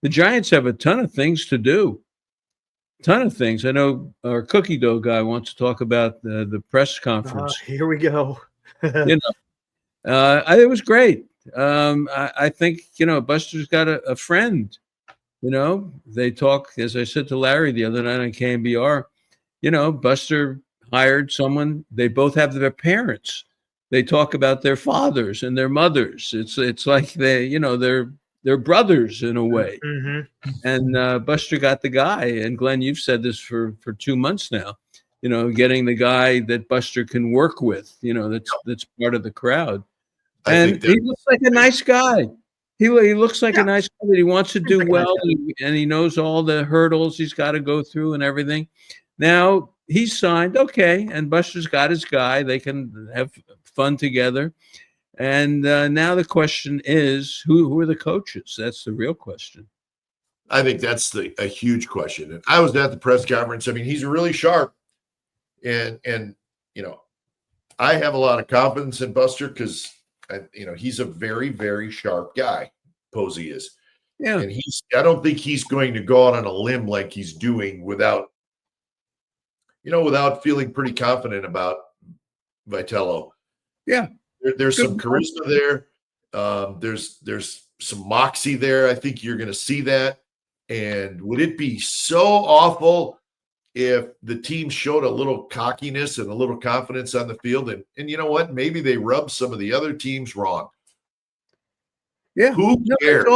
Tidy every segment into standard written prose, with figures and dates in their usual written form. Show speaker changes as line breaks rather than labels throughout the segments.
the Giants have a ton of things to do. Ton of things. I know our cookie dough guy wants to talk about the press conference.
Here we go.
You know, it was great. I think, Buster's got a friend. They talk, as I said to Larry the other night on KNBR, Buster hired someone. They both have their parents. They talk about their fathers and their mothers. It's like they're brothers in a way.
Mm-hmm.
And Buster got the guy. And Glenn, you've said this for 2 months now. Getting the guy that Buster can work with. That's part of the crowd. And he looks like a nice guy. He looks like a nice guy that he wants to do well, and he knows all the hurdles he's got to go through and everything. Now he's signed, okay, and Buster's got his guy. They can have fun together. And now the question is, who are the coaches? That's the real question.
I think that's a huge question. And I was at the press conference. I mean, he's really sharp, and I have a lot of confidence in Buster because he's a very, very sharp guy. Posey is.
Yeah.
And I don't think he's going to go out on a limb like he's doing without feeling pretty confident about Vitello.
Yeah.
There's some charisma there. There's some moxie there. I think you're going to see that. And would it be so awful if the team showed a little cockiness and a little confidence on the field? And you know what? Maybe they rub some of the other teams wrong.
Yeah.
Who cares?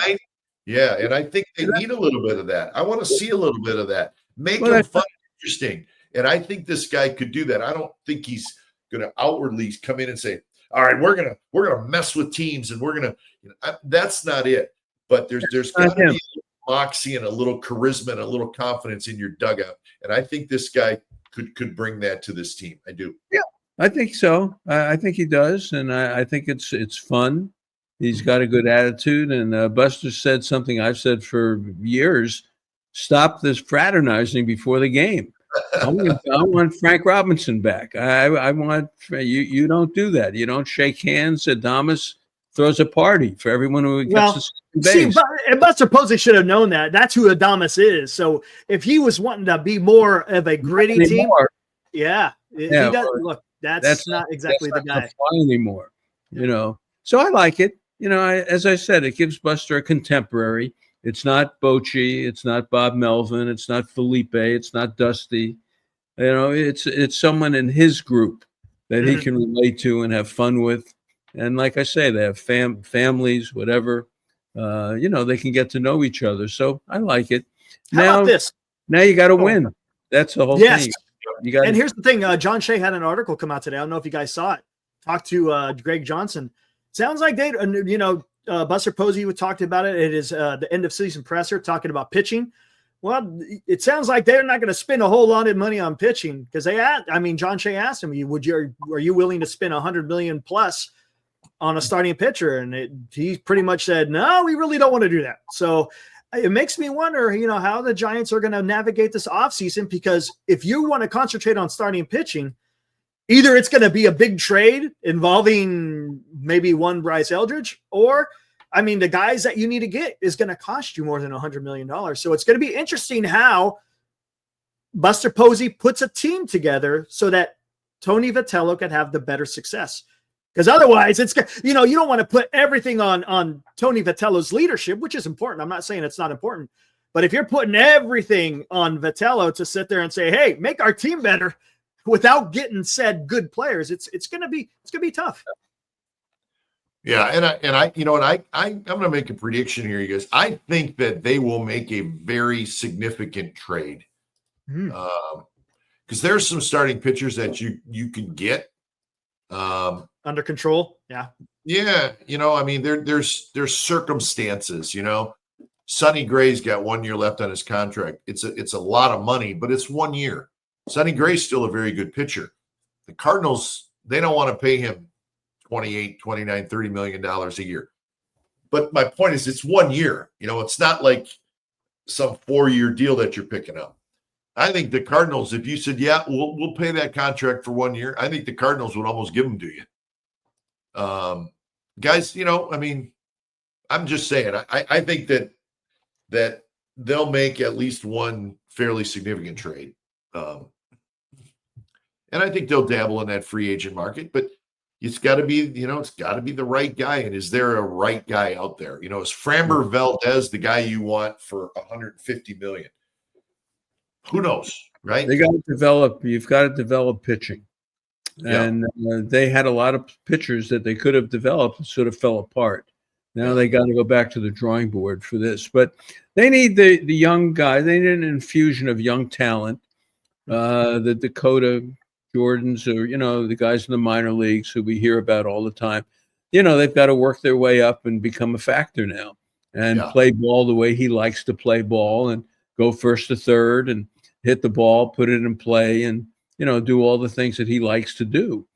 Right? Yeah. And I think they need a little bit of that. I want to see a little bit of that. Make them fun and interesting. And I think this guy could do that. I don't think he's going to outwardly come in and say, all right, we're gonna mess with teams and we're gonna. That's not it. But there's got to be a moxie and a little charisma and a little confidence in your dugout. And I think this guy could bring that to this team. I do.
Yeah, I think so. I think he does, and I think it's fun. He's got a good attitude, and Buster said something I've said for years: stop this fraternizing before the game. I want Frank Robinson back. I want you don't do that. You don't shake hands. Adames throws a party for everyone who gets to base.
See, Buster Posey should have known that. That's who Adames is. So if he was wanting to be more of a gritty team, he does. Look, that's not exactly the guy
anymore. So I like it. As I said, it gives Buster a contemporary. It's not Bochy. It's not Bob Melvin. It's not Felipe. It's not Dusty. It's someone in his group that he can relate to and have fun with. And like I say, they have families, whatever. They can get to know each other. So I like it.
How about this?
Now you got to win. That's the whole thing.
And here's the thing. John Shea had an article come out today. I don't know if you guys saw it. Talked to Greg Johnson. Sounds like they, Buster Posey talked about it at his the end of season presser, talking about pitching. Well, it sounds like they're not going to spend a whole lot of money on pitching because John Shea asked him, are you willing to spend $100 million plus on a starting pitcher? And he pretty much said, no, we really don't want to do that. So it makes me wonder, how the Giants are going to navigate this offseason, because if you want to concentrate on starting pitching, either it's going to be a big trade involving maybe one Bryce Eldridge, or, the guys that you need to get is going to cost you more than $100 million. So it's going to be interesting how Buster Posey puts a team together so that Tony Vitello can have the better success. Because otherwise, you don't want to put everything on Tony Vitello's leadership, which is important. I'm not saying it's not important. But if you're putting everything on Vitello to sit there and say, hey, make our team better, without getting said good players, it's going to be tough.
Yeah, I'm going to make a prediction here, you guys. I think that they will make a very significant trade, because there's some starting pitchers that you can get
under control. Yeah.
There's circumstances. Sonny Gray's got 1 year left on his contract. It's a lot of money, but it's 1 year. Sonny Gray's still a very good pitcher. The Cardinals, they don't want to pay him $28, $29, $30 million a year. But my point is, it's 1 year. It's not like some 4-year deal that you're picking up. I think the Cardinals, if you said, yeah, we'll pay that contract for 1 year, I think the Cardinals would almost give them to you. Guys, I'm just saying, I think that that they'll make at least one fairly significant trade. And I think they'll dabble in that free agent market, but it's got to be, it's got to be the right guy. And is there a right guy out there? Is Framber Valdez the guy you want for $150 million? Who knows, right?
You've got to develop pitching. And they had a lot of pitchers that they could have developed and sort of fell apart. Now they got to go back to the drawing board for this. But they need the young guy. They need an infusion of young talent. The Dakota Jordans, or, the guys in the minor leagues who we hear about all the time. They've got to work their way up and become a factor now and play ball the way he likes to play ball and go first to third and hit the ball, put it in play, and do all the things that he likes to do.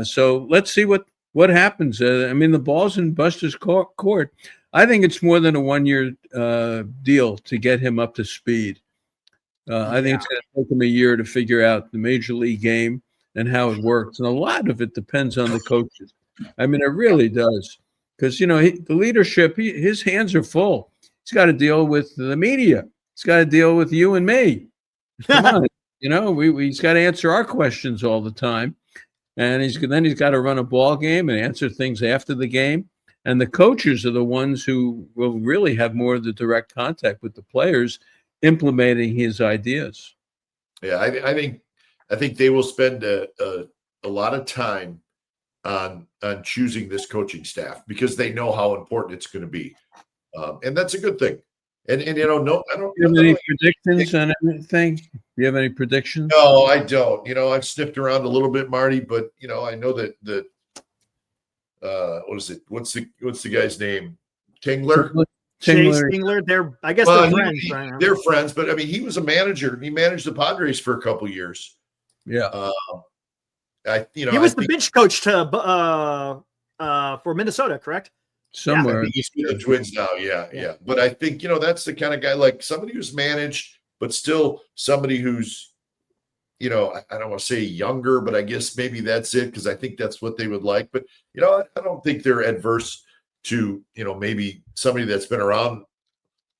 So let's see what happens. The ball's in Buster's court. I think it's more than a 1-year deal to get him up to speed. I think it's going to take him a year to figure out the major league game and how it works. And a lot of it depends on the coaches. It really does. Because, the leadership, his hands are full. He's got to deal with the media. He's got to deal with you and me. Come on. He's got to answer our questions all the time. And he's got to run a ball game and answer things after the game. And the coaches are the ones who will really have more of the direct contact with the players implementing his ideas.
Yeah, I think they will spend a lot of time on choosing this coaching staff because they know how important it's going to be, and that's a good thing. And I don't.
Do you have any predictions on anything? Do you have any predictions?
No, I don't. I've sniffed around a little bit, Marty, but I know that what is it? What's the guy's name? Tingler.
Chase Tingler, they're friends. Right?
They're friends, but he was a manager. He managed the Padres for a couple years.
Yeah,
he was the bench coach for Minnesota, correct?
Somewhere.
He's with the Twins now. Yeah. But I think that's the kind of guy, like somebody who's managed, but still somebody who's I don't want to say younger, but I guess maybe that's it because I think that's what they would like. But I don't think they're adverse to maybe somebody that's been around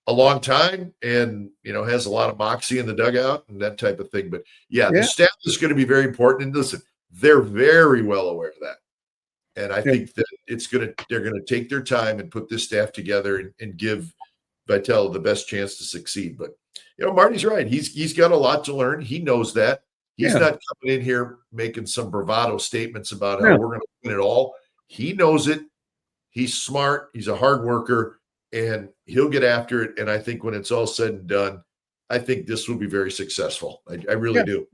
a long time and has a lot of moxie in the dugout and that type of thing. But the staff is going to be very important. And listen, they're very well aware of that. And I think that they're going to take their time and put this staff together and give Vitale the best chance to succeed. But Marty's right. He's got a lot to learn. He knows that. He's not coming in here making some bravado statements about how we're going to win it all. He knows it. He's smart. He's a hard worker, and he'll get after it. And I think when it's all said and done, I think this will be very successful. I really do.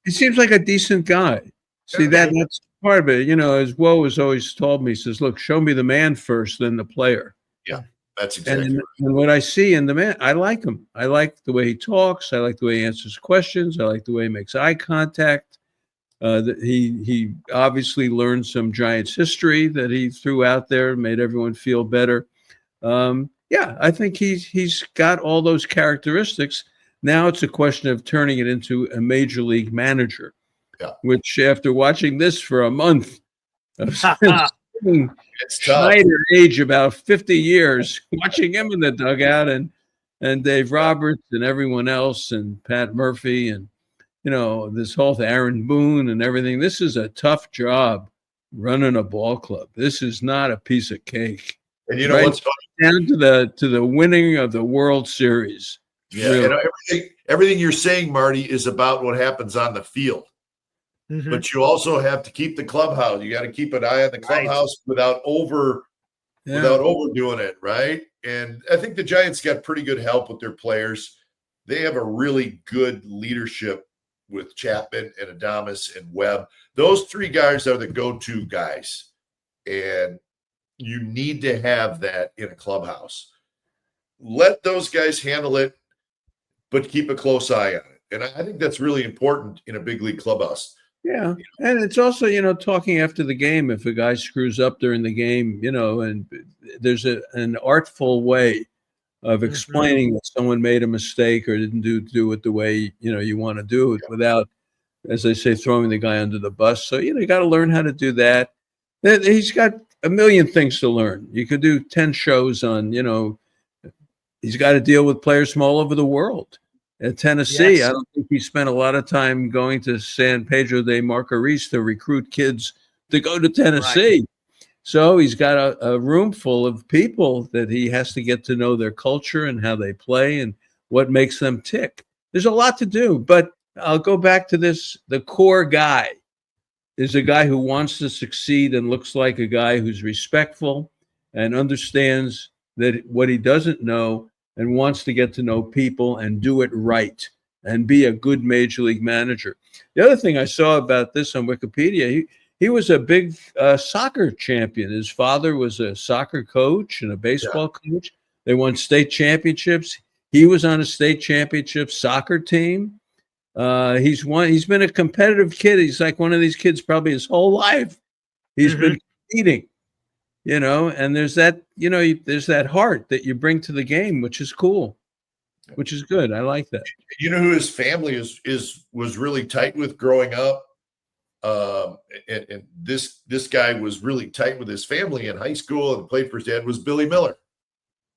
He seems like a decent guy. See, that's part of it. As Woe has always told me, he says, look, show me the man first, then the player.
Yeah, that's exactly right.
And what I see in the man, I like him. I like the way he talks. I like the way he answers questions. I like the way he makes eye contact. He obviously learned some Giants history that he threw out there, made everyone feel better. I think he's got all those characteristics. Now it's a question of turning it into a major league manager, which after watching this for a month, Schneider age about 50 years, watching him in the dugout and Dave Roberts and everyone else and Pat Murphy and this whole Aaron Boone and everything. This is a tough job running a ball club. This is not a piece of cake.
And what's funny?
Down to the winning of the World Series.
Yeah, really. Everything you're saying, Marty, is about what happens on the field. Mm-hmm. But you also have to keep the clubhouse. You got to keep an eye on the clubhouse without overdoing it, right? And I think the Giants got pretty good help with their players. They have a really good leadership with Chapman and Adames and Webb. Those three guys are the go-to guys. And you need to have that in a clubhouse. Let those guys handle it, but keep a close eye on it. And I think that's really important in a big league clubhouse.
Yeah. And it's also, talking after the game, if a guy screws up during the game, and there's an artful way of explaining that someone made a mistake or didn't do it the way, you want to do it without, as they say, throwing the guy under the bus. So, you got to learn how to do that. He's got a million things to learn. You could do 10 shows on, he's got to deal with players from all over the world. At Tennessee,
Yes.
I don't think he spent a lot of time going to San Pedro de Macorís to recruit kids to go to Tennessee. Right. So he's got a room full of people that he has to get to know their culture and how they play and what makes them tick. There's a lot to do, but I'll go back to this. The core guy is a guy who wants to succeed and looks like a guy who's respectful and understands that what he doesn't know and wants to get to know people and do it right and be a good major league manager. The other thing I saw about this on Wikipedia, he was a big soccer champion. His father was a soccer coach and a baseball coach. They won state championships. He was on a state championship soccer team. He's been a competitive kid. He's like one of these kids probably his whole life. He's been competing, and there's that, there's that heart that you bring to the game, which is cool, which is good. I like that.
You know who his family was really tight with growing up? And this guy was really tight with his family in high school and played for his dad, was Billy Miller.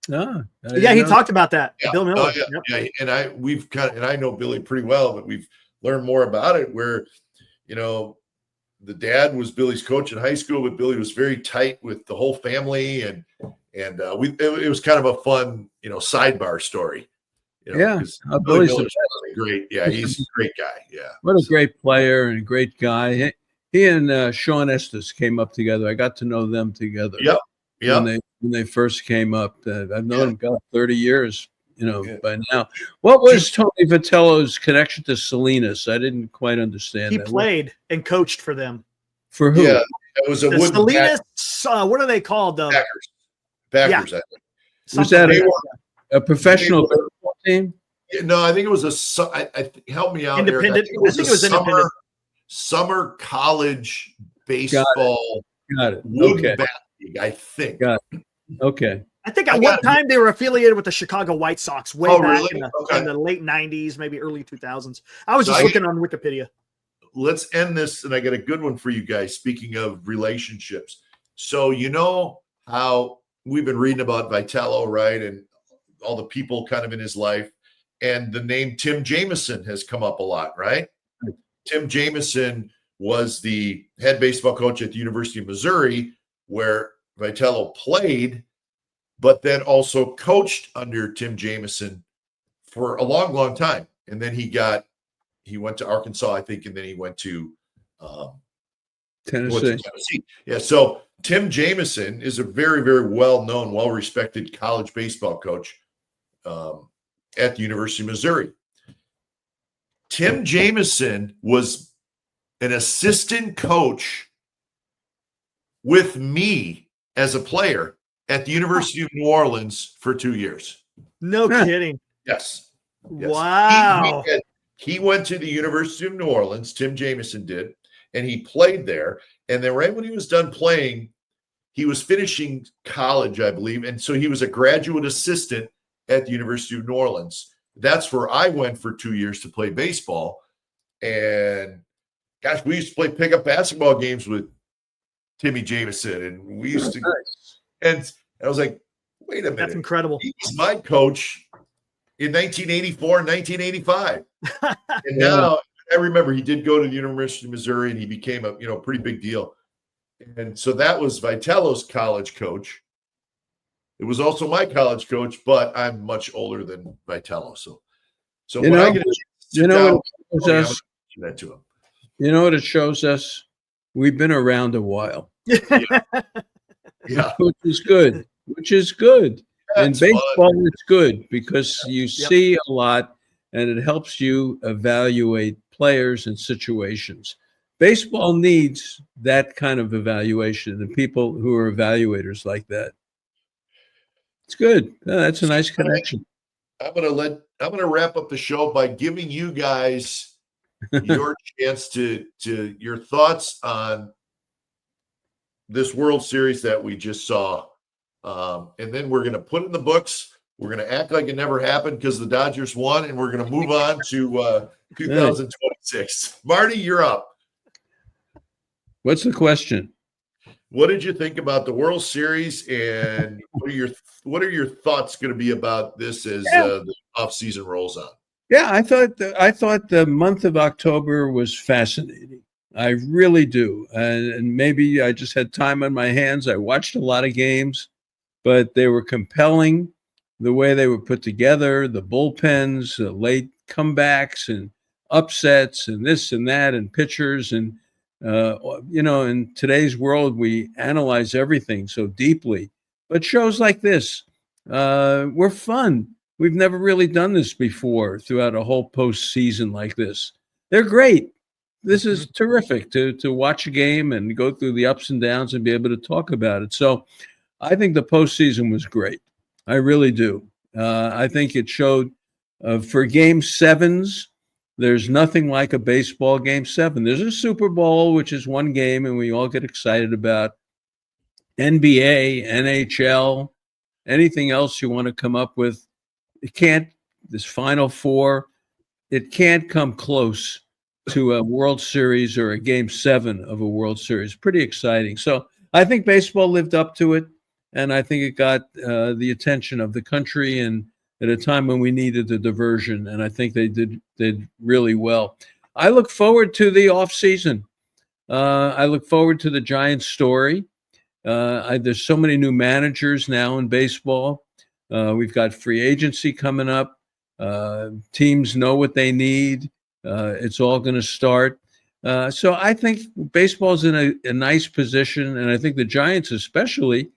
He talked about that.
Yeah.
Bill Miller.
Yeah. And I know Billy pretty well, but we've learned more about it where, the dad was Billy's coach in high school, but Billy was very tight with the whole family. And it was kind of a fun, sidebar story.
Billy's
great. Yeah. He's a great guy. Yeah.
What a great player and a great guy. He and Sean Estes came up together. I got to know them together.
Yep.
When they first came up. I've known them 30 years, by now. What was Tony Vitello's connection to Salinas? I didn't quite understand
he
that.
He played and coached for them.
For who?
Yeah, it was a wooden
Salinas. What are they called?
Packers. I think.
Was that a professional baseball team?
No, I think it was help me out.
Independent.
I think it was independent. Summer college baseball.
Got it.
Okay. I think.
Got it. Okay.
I think at one time they were affiliated with the Chicago White Sox way back
really?
in the late 90s, maybe early 2000s. I was just looking on Wikipedia.
Let's end this, and I got a good one for you guys. Speaking of relationships. So you know how we've been reading about Vitello, right? And all the people kind of in his life. And the name Tim Jameson has come up a lot, right? Tim Jameson was the head baseball coach at the University of Missouri, where Vitello played, but then also coached under Tim Jameson for a long, long time. And then he went to Arkansas, I think, and then he went to
Tennessee.
Yeah. So Tim Jameson is a very, very well-known, well-respected college baseball coach at the University of Missouri. Tim Jameson was an assistant coach with me as a player at the University of New Orleans for 2 years.
No kidding.
Yes.
Wow.
He went to the University of New Orleans, Tim Jameson did, and he played there. And then right when he was done playing, he was finishing college, I believe. And so he was a graduate assistant at the University of New Orleans. That's where I went for 2 years to play baseball. And gosh, we used to play pickup basketball games with Timmy Jameson. And we used to, and I was like, wait a minute.
That's incredible.
He was my coach in 1984 and 1985. And now I remember he did go to the University of Missouri and he became a pretty big deal. And so that was Vitello's college coach. It was also my college coach, but I'm much older than Vitello. So when I get that to him.
You know what it shows us? We've been around a while.
Yeah.
Which is good. In baseball,
fun.
it's good because you see a lot and it helps you evaluate players and situations. Baseball needs that kind of evaluation and people who are evaluators like that. It's good. That's a nice connection.
I'm gonna wrap up the show by giving you guys your chance to your thoughts on this World Series that we just saw. And then we're gonna put it in the books. We're gonna act like it never happened because the Dodgers won, and we're gonna move on to 2026. Marty, you're up.
What's the question?
What did you think about the World Series, and what are your thoughts going to be about this as the offseason rolls on?
Yeah, I thought the month of October was fascinating. I really do, and maybe I just had time on my hands. I watched a lot of games, but they were compelling. The way they were put together, the bullpens, late comebacks, and upsets, and this and that, and pitchers, and in today's world, we analyze everything so deeply. But shows like this were fun. We've never really done this before throughout a whole postseason like this. They're great. This is terrific to watch a game and go through the ups and downs and be able to talk about it. So I think the postseason was great. I really do. I think it showed for game sevens, there's nothing like a baseball game seven. There's a Super Bowl, which is one game, and we all get excited about. NBA, NHL, anything else you want to come up with, it can't, this Final Four, it can't come close to a World Series or a game seven of a World Series. Pretty exciting. So I think baseball lived up to it, and I think it got the attention of the country, and at a time when we needed the diversion, and I think they did really well. I look forward to the offseason. I look forward to the Giants story. There's so many new managers now in baseball. We've got free agency coming up. Teams know what they need. It's all going to start. So I think baseball's in a nice position, and I think the Giants especially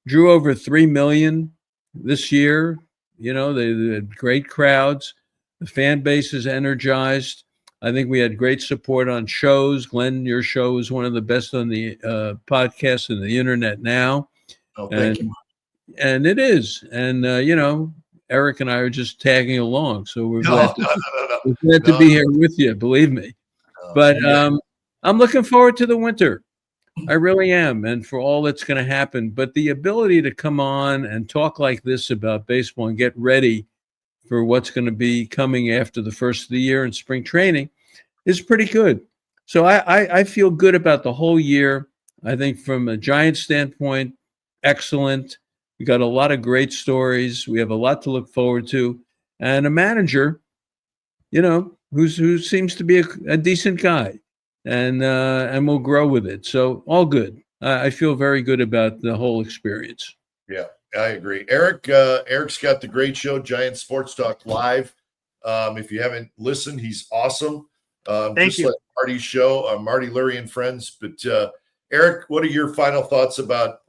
drew over 3 million this year. You know, they had great crowds. The fan base is energized. I think we had great support on shows. Glenn, your show is one of the best on the podcast and the internet now.
Oh, thank you.
And it is. And, Eric and I are just tagging along. So we're glad to be here with you, believe me. But I'm looking forward to the winter. I really am. And for all that's going to happen. But the ability to come on and talk like this about baseball and get ready for what's going to be coming after the first of the year in spring training is pretty good. So I feel good about the whole year. I think from a Giants standpoint, excellent. We got a lot of great stories. We have a lot to look forward to. And a manager, who seems to be a decent guy, and will grow with it. So all good. I feel very good about the whole experience.
Yeah, I agree. Eric's got the great show, Giant Sports Talk Live. If you haven't listened, he's awesome.
Thank you.
Like Marty's show, Marty Lurie and friends. But Eric, what are your final thoughts about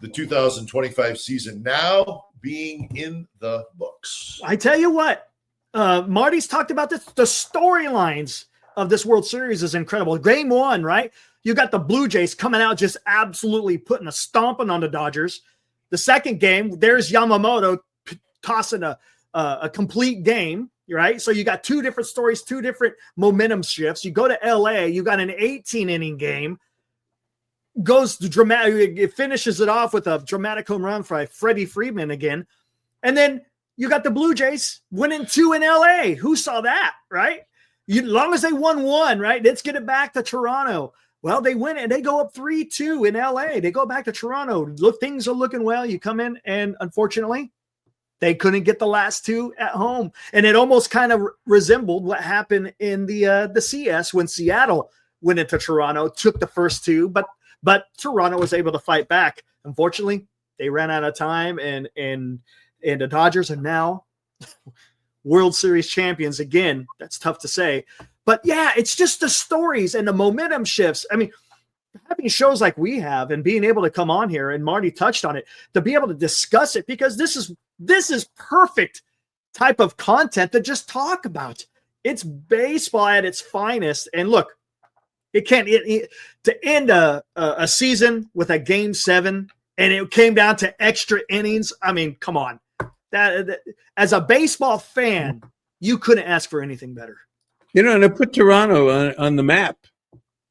the 2025 season now being in the books?
I tell you what, Marty's talked about this. The storylines of this World Series is incredible. Game one, right? You got the Blue Jays coming out just absolutely putting a stomping on the Dodgers. The second game, there's Yamamoto tossing a complete game, right? So you got two different stories, two different momentum shifts. You go to LA, you got an 18-inning game. Goes to dramatic, it finishes it off with a dramatic home run by Freddie Freeman again. And then you got the Blue Jays winning 2 in LA. Who saw that, right? Long as they won 1, right? Let's get it back to Toronto. Well, they win and they go up 3-2 in LA. They go back to Toronto. Look, things are looking well. You come in, and unfortunately, they couldn't get the last 2 at home. And it almost kind of resembled what happened in the CS when Seattle went into Toronto, took the first 2, but Toronto was able to fight back. Unfortunately, they ran out of time, and the Dodgers are now World Series champions again. That's tough to say. But yeah, it's just the stories and the momentum shifts. I mean, having shows like we have and being able to come on here, and Marty touched on it, to be able to discuss it, because this is perfect type of content to just talk about. It's baseball at its finest. And look, it can't to end a season with a game 7, and it came down to extra innings. I mean, come on. That as a baseball fan, you couldn't ask for anything better.
And it put Toronto on the map.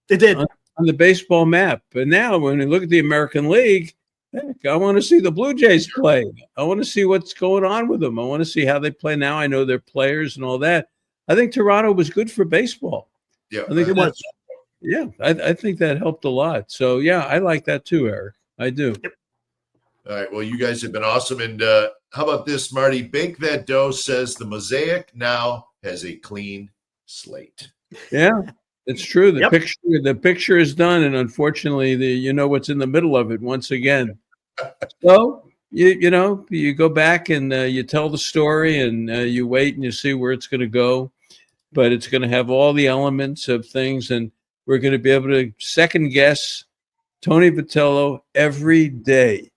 It did.
On the baseball map. But now when you look at the American League, heck, I want to see the Blue Jays play. I want to see what's going on with them. I want to see how they play now. I know their players and all that. I think Toronto was good for baseball.
Yeah,
I think it was.
Yeah, I think that helped a lot. So yeah, I like that too, Eric. I do.
All right. Well, you guys have been awesome. And how about this, Marty? Bake That Dough says the Mosaic now has a clean slate.
Yeah, it's true. The picture is done, and unfortunately, you know what's in the middle of it once again. So you go back and you tell the story, and you wait and you see where it's going to go. But it's going to have all the elements of things, and we're going to be able to second guess Tony Vitello every day.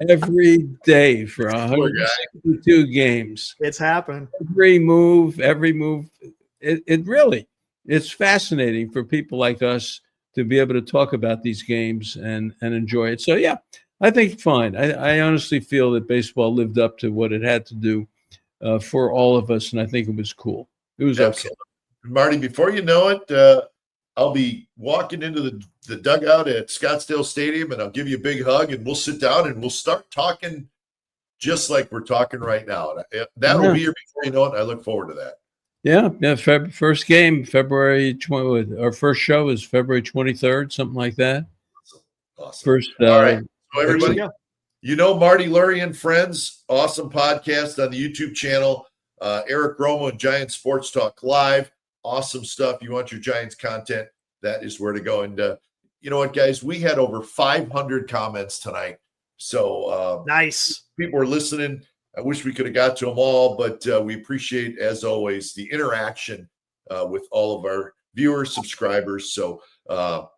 Every day for 162 games.
It's happened.
Every move. It really, it's fascinating for people like us to be able to talk about these games and enjoy it. So yeah, I think fine. I honestly feel that baseball lived up to what it had to do for all of us, and I think it was cool. It was
Absolutely.
okay.
Marty, before you know it, I'll be walking into the dugout at Scottsdale Stadium, and I'll give you a big hug, and we'll sit down and we'll start talking just like we're talking right now. That'll be here before you know it. I look forward to that.
Yeah. First game, February 20. Our first show is February 23rd, something like that.
Awesome.
First.
All right. So everybody, Marty Lurie and Friends, awesome podcast on the YouTube channel. Eric Romo and Giants Sports Talk Live. Awesome stuff. You want your Giants content, that is where to go. And you know what, guys? We had over 500 comments tonight. So
nice.
People are listening. I wish we could have got to them all, but we appreciate, as always, the interaction with all of our viewers, subscribers. So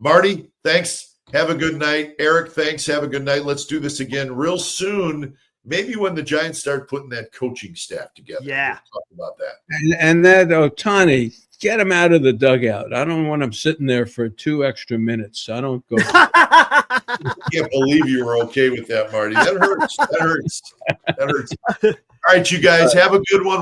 Marty, thanks. Have a good night. Eric, thanks. Have a good night. Let's do this again real soon. Maybe when the Giants start putting that coaching staff together.
Yeah.
We'll talk about that.
And that Ohtani, get him out of the dugout. I don't want him sitting there for 2 extra minutes. I don't go.
I can't believe you were okay with that, Marty. That hurts. That hurts. All right, you guys, have a good one.